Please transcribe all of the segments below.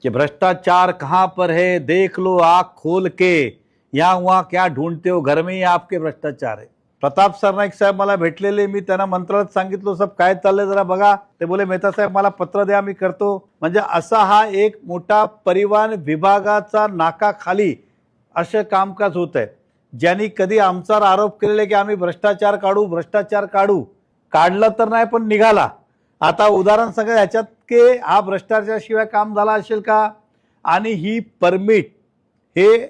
कि भ्रष्टाचार कहाँ पर है, देख लो आँख खोल के, यहाँ वहाँ क्या ढूंढते हो, घर में ही आपके भ्रष्टाचार है. प्रताप सरनाईक साहेब मला भेटलेले, मी त्यांना मंत्रालयात सांगितलं सब काय चाललंय जरा बघा. ते बोले मेहता साहेब मला पत्र द्या, मी करतो. म्हणजे असा हा एक मोठा परिवहन विभागाचा नाकाखाली असं कामकाज होत आहे, ज्यांनी कधी आमच्यावर आरोप केलेले की आम्ही भ्रष्टाचार काढू. काढलं तर नाही पण निघाला. आता उदाहरण सांगा ह्याच्यात की हा भ्रष्टाचाराशिवाय काम झाला असेल का. आणि ही परमिट हे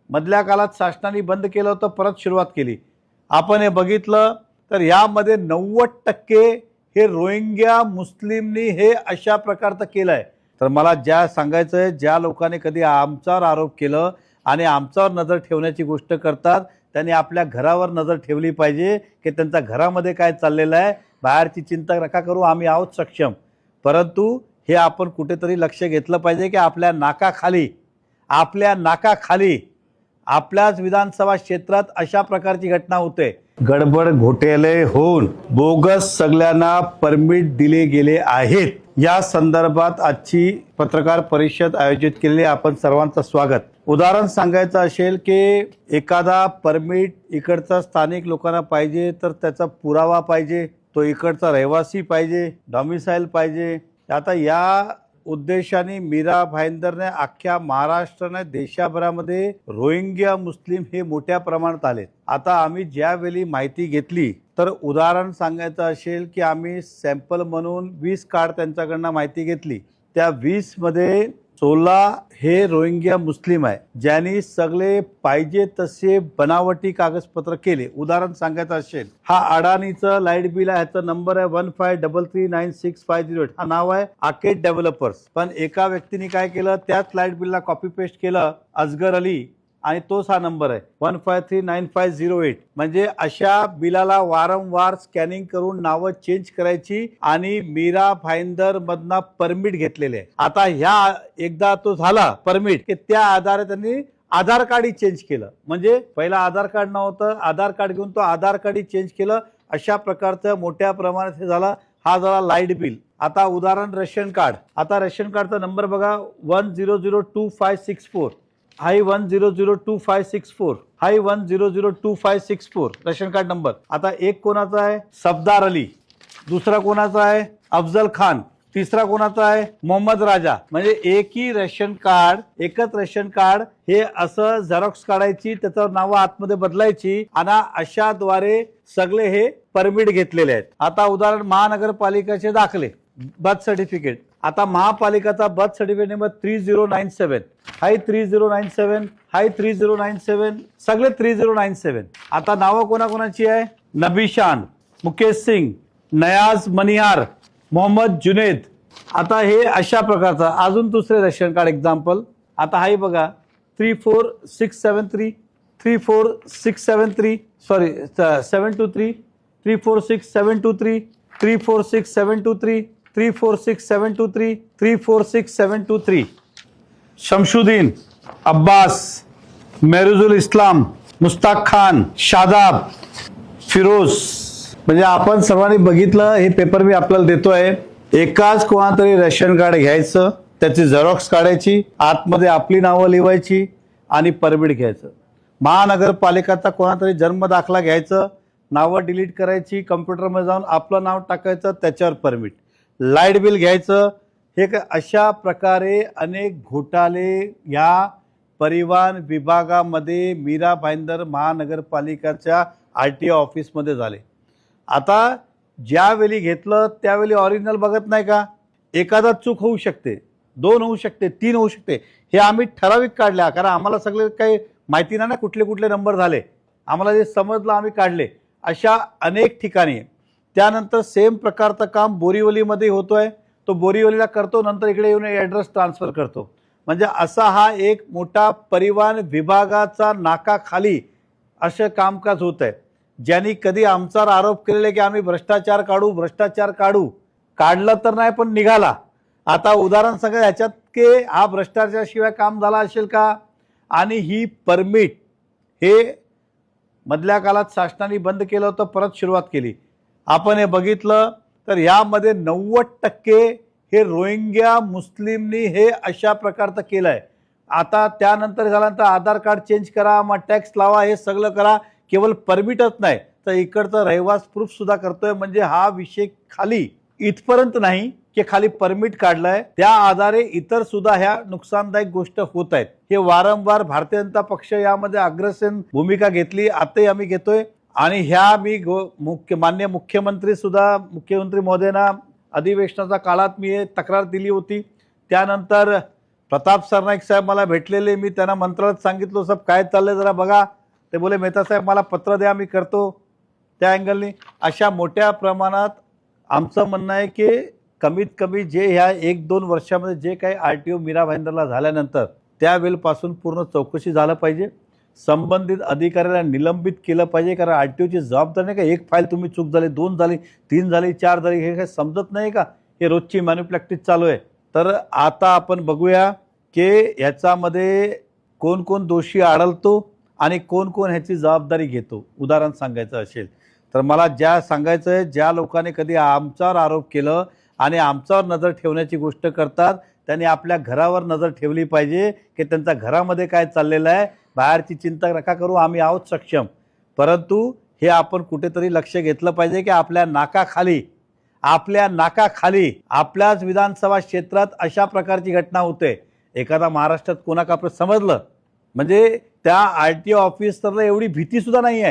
मधल्या काळात शासनाने बंद केलं होतं, परत सुरुवात केली. आपण हे बघितलं तर यामध्ये 90% हे रोहिंग्या मुस्लिमनी हे अशा प्रकारचं केलंय. तर मला ज्या सांगायचं आहे, ज्या लोकांनी कधी आमच्यावर आरोप केलं आणि आमच्यावर नजर ठेवण्याची गोष्ट करतात, त्यांनी आपल्या घरावर नजर ठेवली पाहिजे की त्यांच्या घरामध्ये काय चाललेलं आहे. बाहेरची चिंता नका करू, आम्ही आहोत सक्षम. परंतु हे आपण कुठेतरी लक्ष घेतलं पाहिजे की आपल्या नाकाखाली आपल्याच विधानसभा क्षेत्रात अशा प्रकारची घटना होते. गडबड घोटाळे होऊन बोगस सगळ्यांना परमिट दिले गेले आहेत. या संदर्भात आजची पत्रकार परिषद आयोजित केलेली, आपण सर्वांचं स्वागत. उदाहरण सांगायचं असेल की एखादा परमिट इकडचा स्थानिक लोकांना पाहिजे तर त्याचा पुरावा पाहिजे, तो इकडचा रहिवासी पाहिजे, डॉमिसाईल पाहिजे. आता या उद्देशाने मीरा भाईंदरने अख्ख्या महाराष्ट्राने देशभरामध्ये रोहिंग्या मुस्लिम हे मोठ्या प्रमाणात आले. आता आम्ही ज्यावेळी माहिती घेतली तर उदाहरण सांगायचं असेल की आम्ही सॅम्पल म्हणून 20 कार्ड त्यांच्याकडनं माहिती घेतली. त्या 20 मध्ये 16 हे रोहिंग्या मुस्लिम आहे, ज्यांनी सगळे पाहिजे तसे बनावटी कागदपत्र केले. उदाहरण सांगायचं असेल, हा अडाणीचं लाईट बिल आहे, ह्याचा नंबर आहे 15339650. हा नाव आहे आर्केड डेव्हलपर्स. पण एका व्यक्तीने काय केलं, त्याच लाईट बिलला कॉपी पेस्ट केलं असगर अली, आणि तोच हा नंबर आहे 15395008. म्हणजे अशा बिलाला वारंवार स्कॅनिंग करून नावं चेंज करायची आणि मीरा भाईंदर मधनं परमिट घेतलेले आहे. आता ह्या एकदा तो झाला परमिट की त्या आधारे त्यांनी आधार कार्ड चेंज केलं. म्हणजे पहिला आधार कार्ड नव्हतं, आधार कार्ड घेऊन तो आधार कार्ड चेंज केलं. अशा प्रकारचं मोठ्या प्रमाणात हे झालं. हा झाला लाईट बिल. आता उदाहरण रेशन कार्ड. आता रेशन कार्डचा नंबर बघा 10022564. हाई 10022564. हाई 10022564 रेशन कार्ड नंबर. आता एक कोणाचा आहे, सफदार अली. दुसरा कोणाचा आहे, अफजल खान. तिसरा कोणाचा आहे, मोहम्मद राजा. म्हणजे एकच रेशन कार्ड हे असं झेरॉक्स काढायची, त्याच्यावर नावं आतमध्ये बदलायची आणि अशाद्वारे सगळे हे परमिट घेतलेले आहेत. आता उदाहरण महानगरपालिकेचे दाखले, बर्थ सर्टिफिकेट. आता महापालिकाचा बर्थ सर्टिफिकेट नंबर 3097. हाय 3097. हाय 3097. सगळे 3097. आता नावं कोणाकोणाची आहे, नबीशान, मुकेश सिंग, नयाज मनिहार, मोहम्मद जुनेद. आता हे अशा प्रकारचा अजून दुसरे रेशन कार्ड एक्झाम्पल. आता हाही बघा 34673. 34673 सॉरी 723. 346723. 346723. 346723. 346723. शमशुद्दीन, अब्बास, मेहरुजुल इस्लाम, मुस्ताक खान, शादाब, फिरोज. म्हणजे आपण सर्वांनी बघितलं, हे पेपर मी आपल्याला देतोय. एकाच कोणातरी रेशन कार्ड घ्यायचं, त्याची झेरॉक्स काढायची, आतमध्ये आपली नावं लिहायची आणि परमिट घ्यायचं. महानगरपालिकाचा कोणातरी जन्म दाखला घ्यायचं, नावं डिलीट करायची, कम्प्युटरमध्ये जाऊन आपलं नाव टाकायचं, त्याच्यावर परमिट. लाईट बिल घ्यायचं. हे अशा प्रकारे अनेक घोटाळे या परिवहन विभागामध्ये मीरा भाईंदर महानगरपालिकाच्या RTO ऑफिसमध्ये झाले. आता ज्यावेळी घेतलं त्यावेळी ओरिजिनल बघत नाही का. एखादा चूक होऊ शकते, 2 होऊ शकते, 3 होऊ शकते. हे आम्ही ठराविक काढल्या, कारण आम्हाला सगळे काही माहिती नाही ना कुठले कुठले नंबर झाले. आम्हाला जे समजलं आम्ही काढले. अशा अनेक ठिकाणी. त्यानंतर सेम प्रकारचं काम बोरीवलीमध्ये होतोय. तो बोरीवलीला करतो, नंतर इकडे येऊन ॲड्रेस ट्रान्सफर करतो. म्हणजे असा हा एक मोठा परिवहन विभागाचा नाकाखाली असं कामकाज होत आहे, ज्यांनी कधी आमच्यावर आरोप केलेले की आम्ही भ्रष्टाचार काढू. काढलं तर नाही पण निघाला. आता उदाहरण सांगा ह्याच्यात की हा भ्रष्टाचाराशिवाय काम झाला असेल का. आणि ही परमिट हे मधल्या काळात शासनाने बंद केलं होतं, परत सुरुवात केली. आपण हे बघितलं तर यामध्ये 90% हे रोहिंग्या मुस्लिमनी हे अशा प्रकारचं केलंय. आता त्यानंतर झाल्यानंतर आधार कार्ड चेंज करा, मग टॅक्स लावा, हे सगळं करा. केवळ परमिटच नाही तर इकडचं रहिवास प्रूफ सुद्धा करतोय. म्हणजे हा विषय खाली इथपर्यंत नाही की खाली परमिट काढलाय, त्या आधारे इतर सुद्धा ह्या नुकसानदायक गोष्ट होत आहेत. हे वारंवार भारतीय जनता पक्ष यामध्ये अग्रेसन भूमिका घेतली, आताही आम्ही घेतोय. आणि ह्या मी माननीय मुख्यमंत्री महोदयांना अधिवेशनाच्या काळात मी हे तक्रार दिली होती. त्यानंतर प्रताप सरनाईक साहेब मला भेटलेले, मी त्यांना मंत्रालयात सांगितलं साहेब काय चाललंय जरा बघा. ते बोले मेहता साहेब मला पत्र द्या, मी करतो. त्या अँगलनी अशा मोठ्या प्रमाणात आमचं म्हणणं आहे की कमीत कमी जे ह्या 1-2 वर्षामध्ये जे काही RTO मीरा भाईंदरला झाल्यानंतर त्यावेळेपासून पूर्ण चौकशी झालं पाहिजे. संबंधित अधिकाऱ्याला निलंबित केलं पाहिजे. कारण RTOची जबाबदारी नाही का एक फाईल तुम्ही चूक झाली, 2 झाली, 3 झाली, 4 झाली, हे काही समजत नाही का. हे रोजची मॅन्युप्रॅक्टिस चालू आहे. तर आता आपण बघूया की ह्याच्यामध्ये कोण कोण दोषी आढळतो आणि कोण कोण ह्याची जबाबदारी घेतो. उदाहरण सांगायचं असेल तर मला ज्या सांगायचं आहे, ज्या लोकांनी कधी आमच्यावर आरोप केलं आणि आमच्यावर नजर ठेवण्याची गोष्ट करतात त्यांनी आपल्या घरावर नजर ठेवली पाहिजे की त्यांच्या घरामध्ये काय चाललेलं आहे. बाहेरची चिंता नका करू, आम्ही आहोत सक्षम. परंतु हे आपण कुठेतरी लक्ष घेतलं पाहिजे की आपल्या नाकाखाली आपल्याच विधानसभा क्षेत्रात अशा प्रकारची घटना होते. एखादा महाराष्ट्रात कोणाकापरं समजलं म्हणजे त्या RTO ऑफिसरला एवढी भीती सुद्धा नाही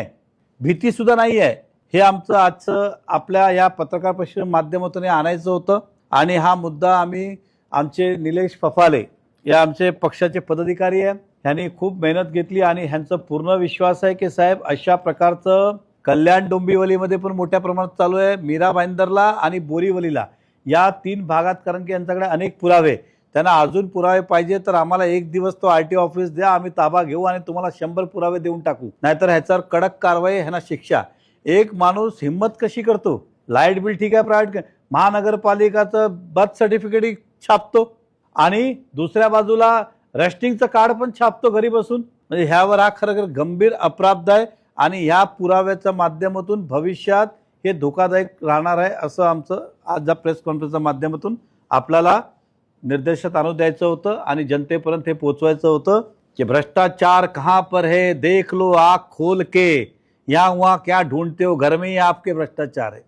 आहे. हे आमचं आजचं आपल्या या पत्रकार परिषदेच्या माध्यमातून आणायचं होतं. आणि हा मुद्दा आम्ही आमचे निलेश फफाले या आमचे पक्षाचे पदाधिकारी आहे, ह्यांनी खूप मेहनत घेतली आणि ह्यांचा पूर्ण विश्वास आहे की साहेब अशा प्रकारचं कल्याण डोंबिवलीमध्ये पण मोठ्या प्रमाणात चालू आहे. मीरा भाईंदरला आणि बोरीवलीला या 3 भागात, कारण की यांच्याकडे अनेक पुरावे, त्यांना अजून पुरावे पाहिजे तर आम्हाला 1 दिवस तो RTO ऑफिस द्या, आम्ही ताबा घेऊ आणि तुम्हाला 100 पुरावे देऊन टाकू. नाहीतर ह्याच्यावर कडक कारवाई, ह्यांना शिक्षा. एक माणूस हिंमत कशी करतो. लाईट बिल ठीक आहे, प्रायव्हेट महानगरपालिकाचं बर्थ सर्टिफिकेट छापतो आणि दुसऱ्या बाजूला रेस्टिंगचं कार्ड पण छापतो घरी बसून. म्हणजे ह्यावर हा खरं गंभीर अपराध आहे आणि ह्या पुराव्याच्या माध्यमातून भविष्यात हे धोकादायक राहणार आहे असं आमचं आज या प्रेस कॉन्फरन्सच्या माध्यमातून आपल्याला निर्देशात आणून द्यायचं होतं आणि जनतेपर्यंत हे पोहोचवायचं होतं कि भ्रष्टाचार कहाँ पर है देख लो आँख खोल के, यहाँ वहाँ क्या ढूंढते हो, घर में ही आपके भ्रष्टाचार है.